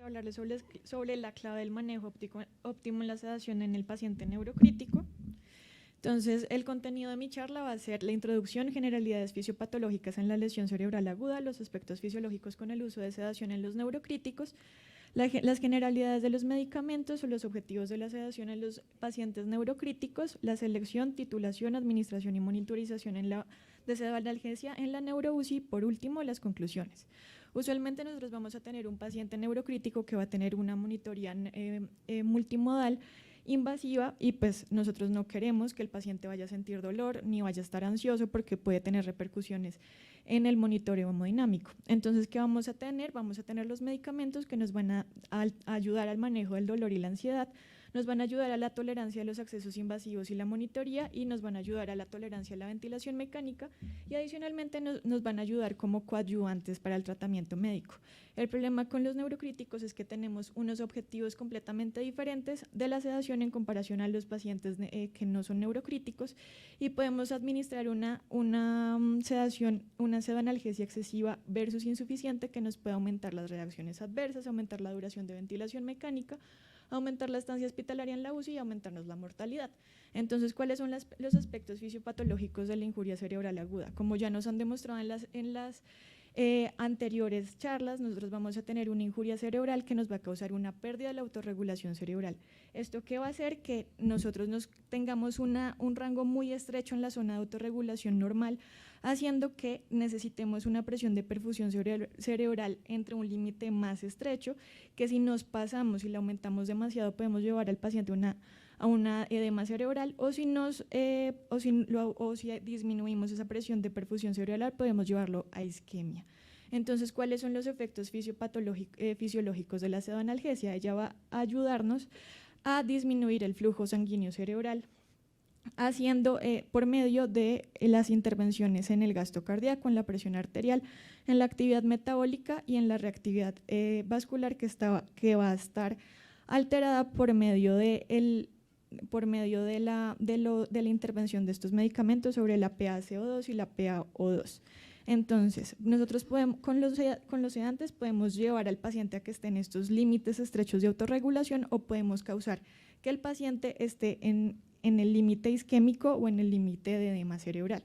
hablarles sobre la clave del manejo óptimo en la sedación en el paciente neurocrítico. Entonces, el contenido de mi charla va a ser la introducción, generalidades fisiopatológicas en la lesión cerebral aguda, los aspectos fisiológicos con el uso de sedación en los neurocríticos, las generalidades de los medicamentos o los objetivos de la sedación en los pacientes neurocríticos, la selección, titulación, administración y monitorización de pseudoanalgesia en la neuro-UCI, por último, las conclusiones. Usualmente nosotros vamos a tener un paciente neurocrítico que va a tener una monitoría multimodal invasiva y pues nosotros no queremos que el paciente vaya a sentir dolor ni vaya a estar ansioso porque puede tener repercusiones en el monitoreo hemodinámico. Entonces, ¿qué vamos a tener? Vamos a tener los medicamentos que nos van a ayudar al manejo del dolor y la ansiedad, nos van a ayudar a la tolerancia a los accesos invasivos y la monitoría y nos van a ayudar a la tolerancia a la ventilación mecánica y adicionalmente nos van a ayudar como coadyuvantes para el tratamiento médico. El problema con los neurocríticos es que tenemos unos objetivos completamente diferentes de la sedación en comparación a los pacientes que no son neurocríticos y podemos administrar una sedación, una pseudoanalgesia excesiva versus insuficiente que nos puede aumentar las reacciones adversas, aumentar la duración de ventilación mecánica, aumentar la estancia hospitalaria en la UCI y aumentarnos la mortalidad. Entonces, ¿cuáles son los aspectos fisiopatológicos de la injuria cerebral aguda? Como ya nos han demostrado en las anteriores charlas, nosotros vamos a tener una injuria cerebral que nos va a causar una pérdida de la autorregulación cerebral. ¿Esto qué va a hacer? Que nosotros tengamos un rango muy estrecho en la zona de autorregulación normal, haciendo que necesitemos una presión de perfusión cerebral entre un límite más estrecho, que si nos pasamos y la aumentamos demasiado podemos llevar al paciente a una edema cerebral o si disminuimos esa presión de perfusión cerebral podemos llevarlo a isquemia. Entonces, ¿cuáles son los efectos fisiológicos de la pseudoanalgesia? Ella va a ayudarnos a disminuir el flujo sanguíneo cerebral, haciendo por medio de las intervenciones en el gasto cardíaco, en la presión arterial, en la actividad metabólica y en la reactividad vascular que va a estar alterada por medio de la intervención de estos medicamentos sobre la PaCO2 y la PaO2. Entonces, nosotros con los sedantes podemos llevar al paciente a que esté en estos límites estrechos de autorregulación o podemos causar que el paciente esté en el límite isquémico o en el límite de edema cerebral.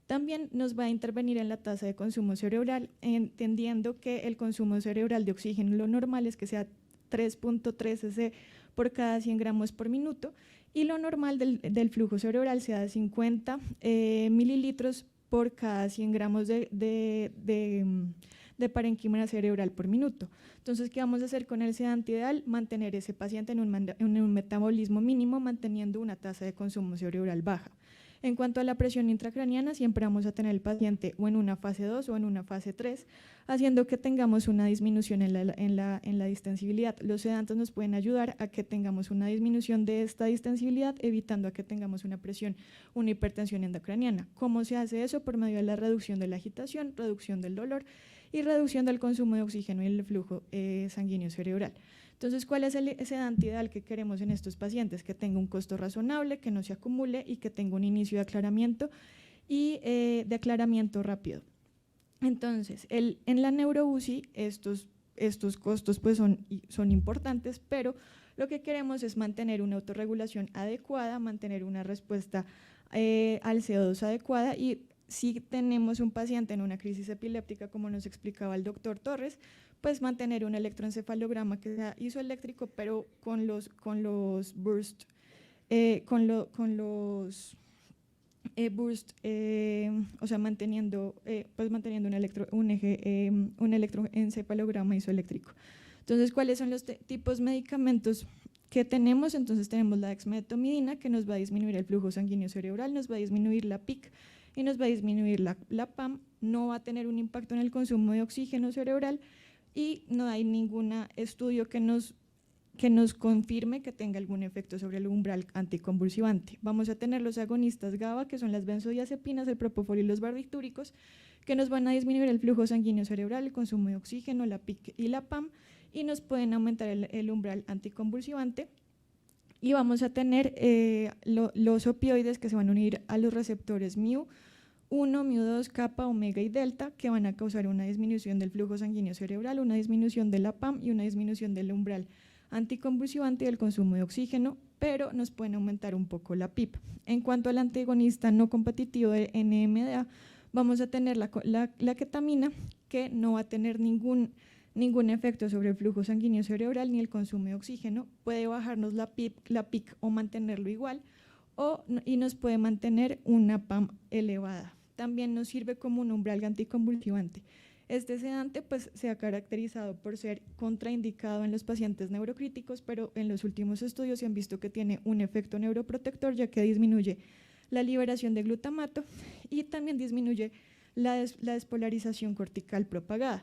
También nos va a intervenir en la tasa de consumo cerebral, entendiendo que el consumo cerebral de oxígeno lo normal es que sea 3.3 cc por cada 100 gramos por minuto y lo normal del flujo cerebral sea de 50 mililitros por cada 100 gramos de parenquima cerebral por minuto. Entonces, ¿qué vamos a hacer con el sedante ideal? Mantener ese paciente en un metabolismo mínimo, manteniendo una tasa de consumo cerebral baja. En cuanto a la presión intracraniana, siempre vamos a tener el paciente o en una fase 2 o en una fase 3, haciendo que tengamos una disminución en la distensibilidad. Los sedantes nos pueden ayudar a que tengamos una disminución de esta distensibilidad, evitando a que tengamos una hipertensión endocraniana. ¿Cómo se hace eso? Por medio de la reducción de la agitación, reducción del dolor y reducción del consumo de oxígeno y el flujo sanguíneo cerebral. Entonces, ¿cuál es el sedante ideal que queremos en estos pacientes? Que tenga un costo razonable, que no se acumule y que tenga un inicio de aclaramiento y de aclaramiento rápido. Entonces, en la neuro-UCI estos costos pues son importantes, pero lo que queremos es mantener una autorregulación adecuada, mantener una respuesta al CO2 adecuada y si tenemos un paciente en una crisis epiléptica, como nos explicaba el doctor Torres, pues mantener un electroencefalograma que sea isoeléctrico, pero con los burst, o sea, manteniendo un electroencefalograma isoeléctrico. Entonces, ¿cuáles son los tipos de medicamentos que tenemos? Entonces, tenemos la dexmedetomidina, que nos va a disminuir el flujo sanguíneo cerebral, nos va a disminuir la PIC y nos va a disminuir la PAM, no va a tener un impacto en el consumo de oxígeno cerebral y no hay ningún estudio que nos confirme que tenga algún efecto sobre el umbral anticonvulsivante. Vamos a tener los agonistas GABA, que son las benzodiazepinas, el propofol y los barbitúricos, que nos van a disminuir el flujo sanguíneo cerebral, el consumo de oxígeno, la PIC y la PAM, y nos pueden aumentar el umbral anticonvulsivante. Y vamos a tener los opioides que se van a unir a los receptores mu, 1, mu2, kappa, omega y delta, que van a causar una disminución del flujo sanguíneo cerebral, una disminución de la PAM y una disminución del umbral anticonvulsivante y del consumo de oxígeno, pero nos pueden aumentar un poco la PIP. En cuanto al antagonista no competitivo de NMDA, vamos a tener la ketamina, que no va a tener ningún efecto sobre el flujo sanguíneo cerebral ni el consumo de oxígeno, puede bajarnos la PIC o mantenerlo igual, y nos puede mantener una PAM elevada. También nos sirve como un umbral anticonvulsivante. Este sedante pues, se ha caracterizado por ser contraindicado en los pacientes neurocríticos, pero en los últimos estudios se han visto que tiene un efecto neuroprotector, ya que disminuye la liberación de glutamato y también disminuye la despolarización cortical propagada.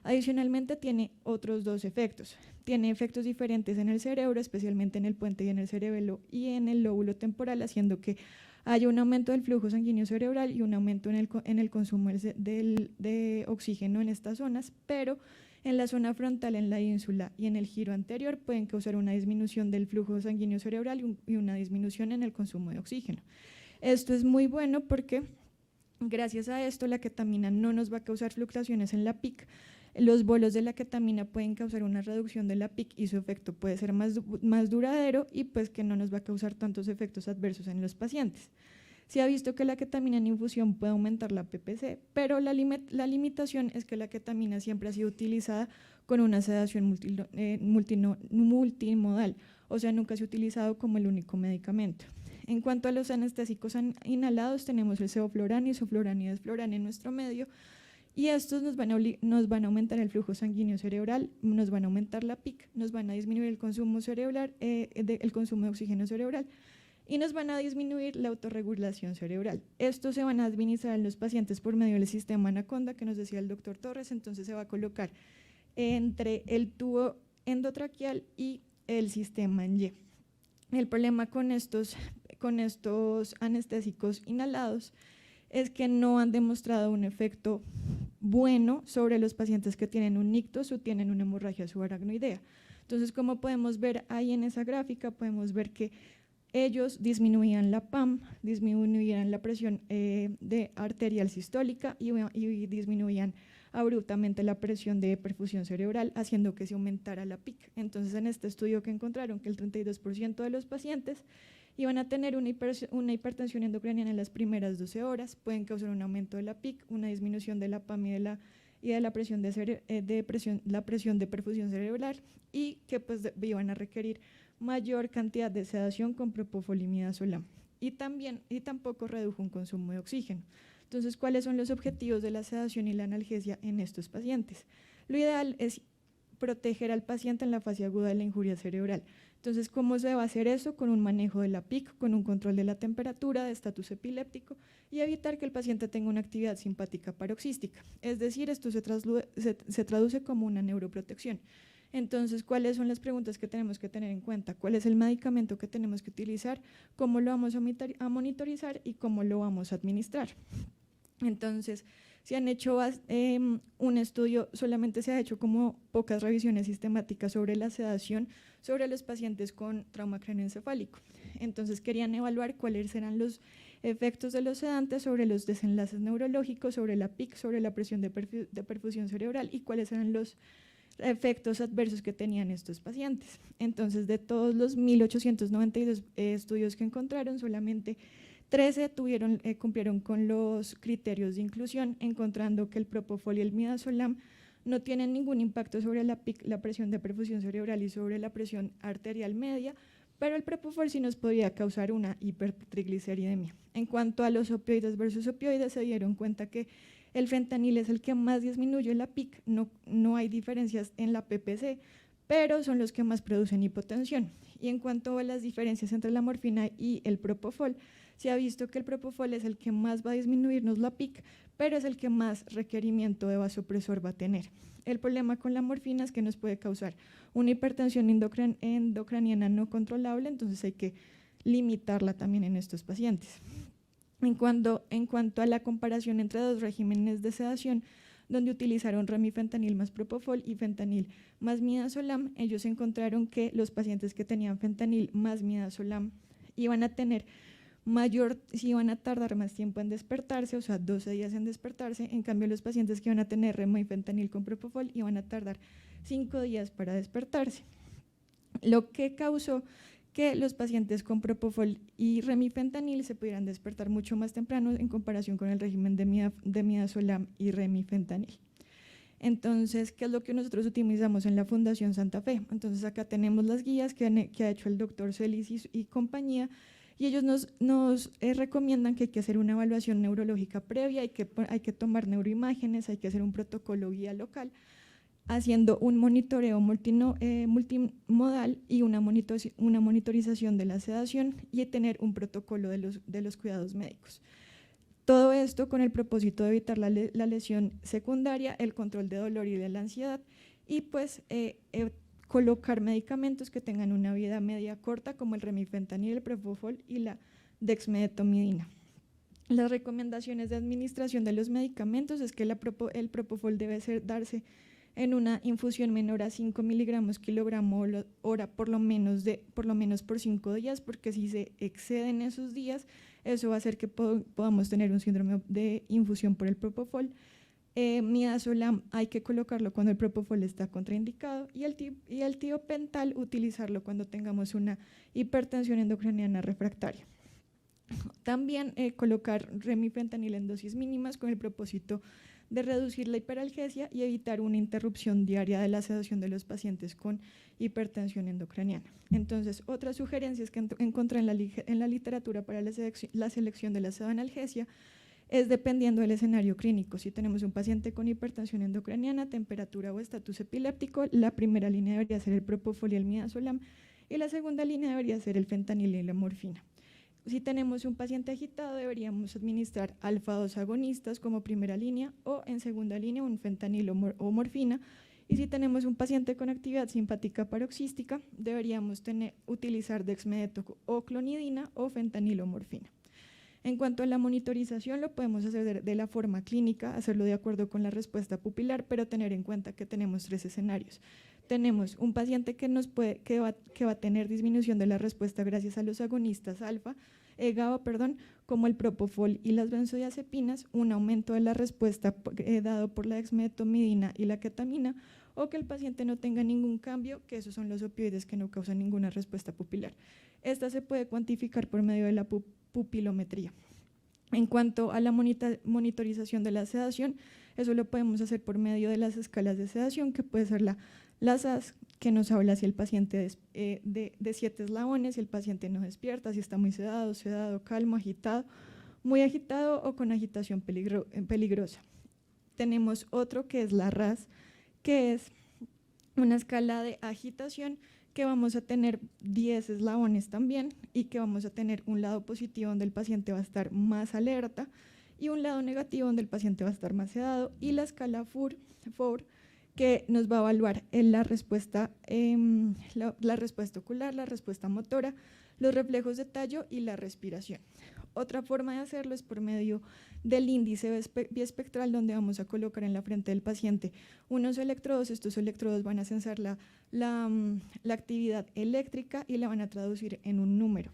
Adicionalmente tiene otros 2 efectos. Tiene efectos diferentes en el cerebro, especialmente en el puente y en el cerebelo y en el lóbulo temporal, haciendo que haya un aumento del flujo sanguíneo cerebral y un aumento en el consumo de oxígeno en estas zonas, pero en la zona frontal, en la ínsula y en el giro anterior pueden causar una disminución del flujo sanguíneo cerebral y una disminución en el consumo de oxígeno. Esto es muy bueno porque gracias a esto la ketamina no nos va a causar fluctuaciones en la PIC. Los bolos de la ketamina pueden causar una reducción de la PIC y su efecto puede ser más duradero y pues que no nos va a causar tantos efectos adversos en los pacientes. Se ha visto que la ketamina en infusión puede aumentar la PPC, pero la limitación es que la ketamina siempre ha sido utilizada con una sedación multimodal, o sea, nunca se ha utilizado como el único medicamento. En cuanto a los anestésicos inhalados, tenemos el sevoflurane y isoflurane y desflurane en nuestro medio, y estos nos van a aumentar el flujo sanguíneo cerebral, nos van a aumentar la PIC, nos van a disminuir el consumo cerebral, el consumo de oxígeno cerebral y nos van a disminuir la autorregulación cerebral. Estos se van a administrar en los pacientes por medio del sistema Anaconda, que nos decía el doctor Torres, entonces se va a colocar entre el tubo endotraqueal y el sistema en Y. El problema con estos anestésicos inhalados es que no han demostrado un efecto bueno sobre los pacientes que tienen un ictus o tienen una hemorragia subaracnoidea. Entonces, como podemos ver ahí en esa gráfica, podemos ver que ellos disminuían la PAM, disminuían la presión arterial sistólica y disminuían abruptamente la presión de perfusión cerebral, haciendo que se aumentara la PIC. Entonces, en este estudio que encontraron que el 32% de los pacientes iban a tener una hipertensión endocrinal en las primeras 12 horas, pueden causar un aumento de la PIC, una disminución de la PAM y de la presión de perfusión cerebral, y que pues iban a requerir mayor cantidad de sedación con propofol y midazolam, y tampoco redujo un consumo de oxígeno. Entonces, ¿cuáles son los objetivos de la sedación y la analgesia en estos pacientes? Lo ideal es proteger al paciente en la fase aguda de la injuria cerebral. Entonces, ¿cómo se va a hacer eso? Con un manejo de la PIC, con un control de la temperatura, de estatus epiléptico y evitar que el paciente tenga una actividad simpática paroxística. Es decir, esto se traduce como una neuroprotección. Entonces, ¿cuáles son las preguntas que tenemos que tener en cuenta? ¿Cuál es el medicamento que tenemos que utilizar? ¿Cómo lo vamos a monitorizar? ¿Y cómo lo vamos a administrar? Entonces, se han hecho un estudio, solamente se ha hecho como pocas revisiones sistemáticas sobre la sedación sobre los pacientes con trauma craneoencefálico. Entonces, querían evaluar cuáles eran los efectos de los sedantes sobre los desenlaces neurológicos, sobre la PIC, sobre la presión de perfusión cerebral y cuáles eran los efectos adversos que tenían estos pacientes. Entonces, de todos los 1.892 estudios que encontraron, solamente 13 cumplieron con los criterios de inclusión, encontrando que el propofol y el midazolam no tienen ningún impacto sobre la PIC, la presión de perfusión cerebral y sobre la presión arterial media, pero el propofol sí nos podía causar una hipertrigliceridemia. En cuanto a los opioides versus opioides, se dieron cuenta que el fentanil es el que más disminuye la PIC, no hay diferencias en la PPC, pero son los que más producen hipotensión. Y en cuanto a las diferencias entre la morfina y el propofol, se ha visto que el propofol es el que más va a disminuirnos la PIC, pero es el que más requerimiento de vasopresor va a tener. El problema con la morfina es que nos puede causar una hipertensión endocraniana no controlable, entonces hay que limitarla también en estos pacientes. En cuanto a la comparación entre dos regímenes de sedación, donde utilizaron remifentanil más propofol y fentanil más midazolam, ellos encontraron que los pacientes que tenían fentanil más midazolam iban a tener mayor, si van a tardar más tiempo en despertarse, o sea, 12 días en despertarse. En cambio, los pacientes que van a tener remifentanil con propofol iban a tardar 5 días para despertarse. Lo que causó que los pacientes con propofol y remifentanil se pudieran despertar mucho más temprano en comparación con el régimen de midazolam y remifentanil. Entonces, ¿qué es lo que nosotros utilizamos en la Fundación Santa Fe? Entonces, acá tenemos las guías que ha hecho el doctor Celis y compañía, y ellos nos recomiendan que hay que hacer una evaluación neurológica previa, hay que tomar neuroimágenes, hay que hacer un protocolo guía local, haciendo un monitoreo multimodal y una monitorización de la sedación y tener un protocolo de los cuidados médicos. Todo esto con el propósito de evitar la lesión secundaria, el control de dolor y de la ansiedad, y pues colocar medicamentos que tengan una vida media corta, como el remifentanil, el propofol y la dexmedetomidina. Las recomendaciones de administración de los medicamentos es que el propofol debe darse en una infusión menor a 5 miligramos kilogramo hora por lo menos por 5 días, porque si se exceden esos días, eso va a hacer que podamos tener un síndrome de infusión por el propofol. Midazolam hay que colocarlo cuando el propofol está contraindicado, y el tiopental utilizarlo cuando tengamos una hipertensión endocrinal refractaria. También colocar remifentanil en dosis mínimas con el propósito de reducir la hiperalgesia y evitar una interrupción diaria de la sedación de los pacientes con hipertensión endocraniana. Entonces, otras sugerencias que encontré en la literatura para la selección de la sedanalgesia es dependiendo del escenario clínico. Si tenemos un paciente con hipertensión endocraniana, temperatura o estatus epiléptico, la primera línea debería ser el propofol y el midazolam, y la segunda línea debería ser el fentanil y la morfina. Si tenemos un paciente agitado, deberíamos administrar alfa-2 agonistas como primera línea, o en segunda línea un fentanil o morfina. Y si tenemos un paciente con actividad simpática paroxística, deberíamos utilizar dexmedeto o clonidina o fentanil o morfina. En cuanto a la monitorización, lo podemos hacer de la forma clínica, hacerlo de acuerdo con la respuesta pupilar, pero tener en cuenta que tenemos 3 escenarios. Tenemos un paciente que va a tener disminución de la respuesta gracias a los agonistas GABA, como el propofol y las benzodiazepinas, un aumento de la respuesta dado por la dexmedetomidina y la ketamina, o que el paciente no tenga ningún cambio, que esos son los opioides que no causan ninguna respuesta pupilar. Esta se puede cuantificar por medio de la pupilometría. En cuanto a la monitorización de la sedación, eso lo podemos hacer por medio de las escalas de sedación, que puede ser la SAS, que nos habla si el paciente de 7 eslabones, si el paciente no despierta, si está muy sedado, calmo, agitado, muy agitado o con agitación peligrosa. Tenemos otro que es la RAS, que es una escala de agitación que vamos a tener 10 eslabones también, y que vamos a tener un lado positivo donde el paciente va a estar más alerta y un lado negativo donde el paciente va a estar más sedado, y la escala FOUR, que nos va a evaluar la respuesta ocular, la respuesta motora, los reflejos de tallo y la respiración. Otra forma de hacerlo es por medio del índice biespectral, donde vamos a colocar en la frente del paciente unos electrodos. Estos electrodos van a censar la actividad eléctrica y la van a traducir en un número.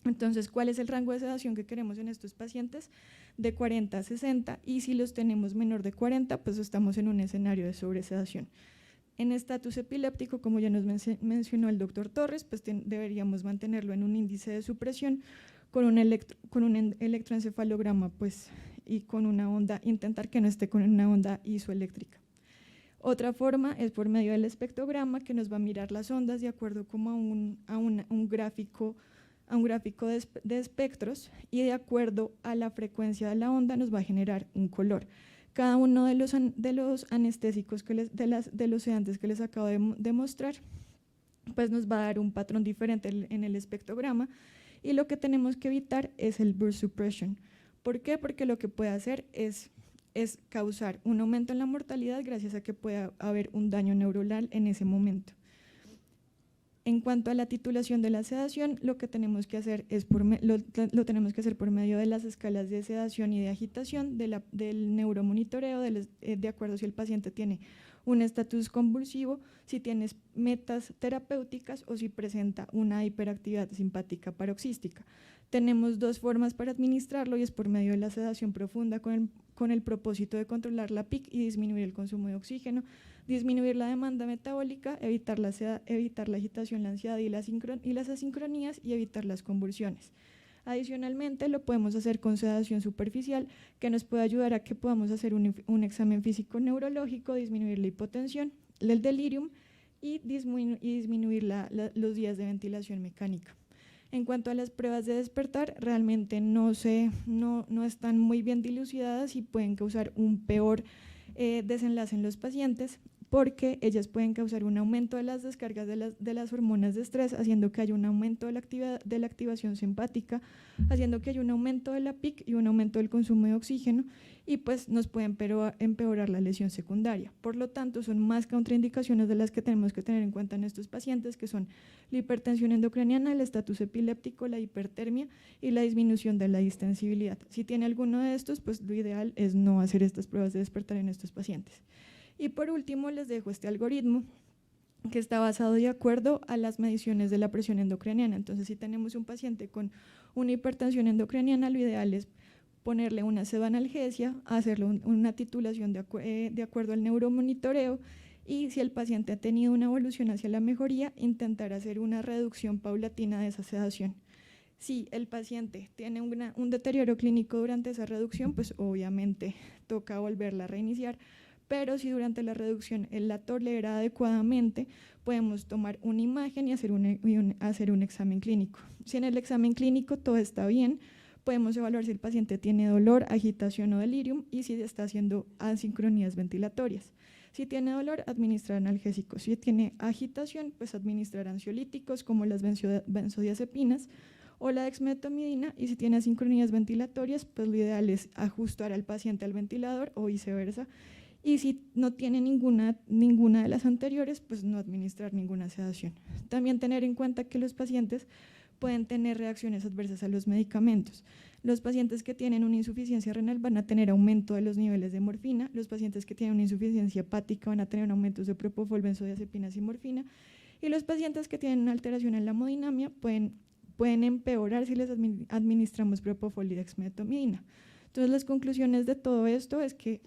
Entonces, ¿cuál es el rango de sedación que queremos en estos pacientes? De 40 a 60, y si los tenemos menor de 40, pues estamos en un escenario de sobresedación. En estatus epiléptico, como ya nos mencionó el doctor Torres, pues deberíamos mantenerlo en un índice de supresión con un electroencefalograma, pues, y con una onda, intentar que no esté con una onda isoeléctrica. Otra forma es por medio del espectrograma, que nos va a mirar las ondas de acuerdo como a un gráfico de espectros, y de acuerdo a la frecuencia de la onda nos va a generar un color. Cada uno de los anestésicos, de los sedantes que les acabo de mostrar, pues nos va a dar un patrón diferente en el espectrograma, y lo que tenemos que evitar es el burst suppression. ¿Por qué? Porque lo que puede hacer es causar un aumento en la mortalidad gracias a que pueda haber un daño neuronal en ese momento. En cuanto a la titulación de la sedación, lo que tenemos que hacer lo tenemos que hacer por medio de las escalas de sedación y de agitación, del neuromonitoreo, de acuerdo si el paciente tiene un estatus convulsivo, si tiene metas terapéuticas o si presenta una hiperactividad simpática paroxística. Tenemos dos formas para administrarlo y es por medio de la sedación profunda con el propósito de controlar la PIC y disminuir el consumo de oxígeno, disminuir la demanda metabólica, evitar la agitación, la ansiedad y las asincronías y evitar las convulsiones. Adicionalmente, lo podemos hacer con sedación superficial, que nos puede ayudar a que podamos hacer un examen físico neurológico, disminuir la hipotensión, el delirium y disminuir los días de ventilación mecánica. En cuanto a las pruebas de despertar, realmente no están muy bien dilucidadas y pueden causar un peor desenlace en los pacientes, porque ellas pueden causar un aumento de las descargas de las hormonas de estrés, haciendo que haya un aumento de la activación simpática, haciendo que haya un aumento de la PIC y un aumento del consumo de oxígeno, y pues nos puede empeorar la lesión secundaria. Por lo tanto, son más contraindicaciones de las que tenemos que tener en cuenta en estos pacientes, que son la hipertensión endocraniana, el estatus epiléptico, la hipertermia y la disminución de la distensibilidad. Si tiene alguno de estos, pues lo ideal es no hacer estas pruebas de despertar en estos pacientes. Y por último, les dejo este algoritmo que está basado de acuerdo a las mediciones de la presión endocraniana. Entonces, si tenemos un paciente con una hipertensión endocraniana, lo ideal es ponerle una pseudoanalgesia, hacerle una titulación de acuerdo al neuromonitoreo, y si el paciente ha tenido una evolución hacia la mejoría, intentar hacer una reducción paulatina de esa sedación. Si el paciente tiene un deterioro clínico durante esa reducción, pues obviamente toca volverla a reiniciar, pero si durante la reducción él la tolera adecuadamente, podemos tomar una imagen y hacer un examen clínico. Si en el examen clínico todo está bien, podemos evaluar si el paciente tiene dolor, agitación o delirium y si está haciendo asincronías ventilatorias. Si tiene dolor, administrar analgésicos. Si tiene agitación, pues administrar ansiolíticos como las benzodiazepinas o la dexmedetomidina, y si tiene asincronías ventilatorias, pues lo ideal es ajustar al paciente al ventilador o viceversa. Y si no tiene ninguna de las anteriores, pues no administrar ninguna sedación. También tener en cuenta que los pacientes pueden tener reacciones adversas a los medicamentos. Los pacientes que tienen una insuficiencia renal van a tener aumento de los niveles de morfina, los pacientes que tienen una insuficiencia hepática van a tener aumentos de propofol, benzodiazepinas y morfina, y los pacientes que tienen una alteración en la hemodinamia pueden empeorar si les administramos propofol y dexmedetomidina. Entonces, las conclusiones de todo esto es que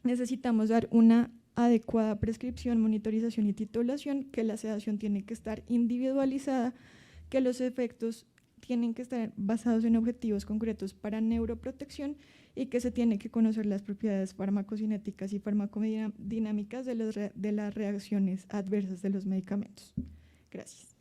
necesitamos dar una adecuada prescripción, monitorización y titulación, que la sedación tiene que estar individualizada, que los efectos tienen que estar basados en objetivos concretos para neuroprotección y que se tiene que conocer las propiedades farmacocinéticas y farmacodinámicas de las reacciones adversas de los medicamentos. Gracias.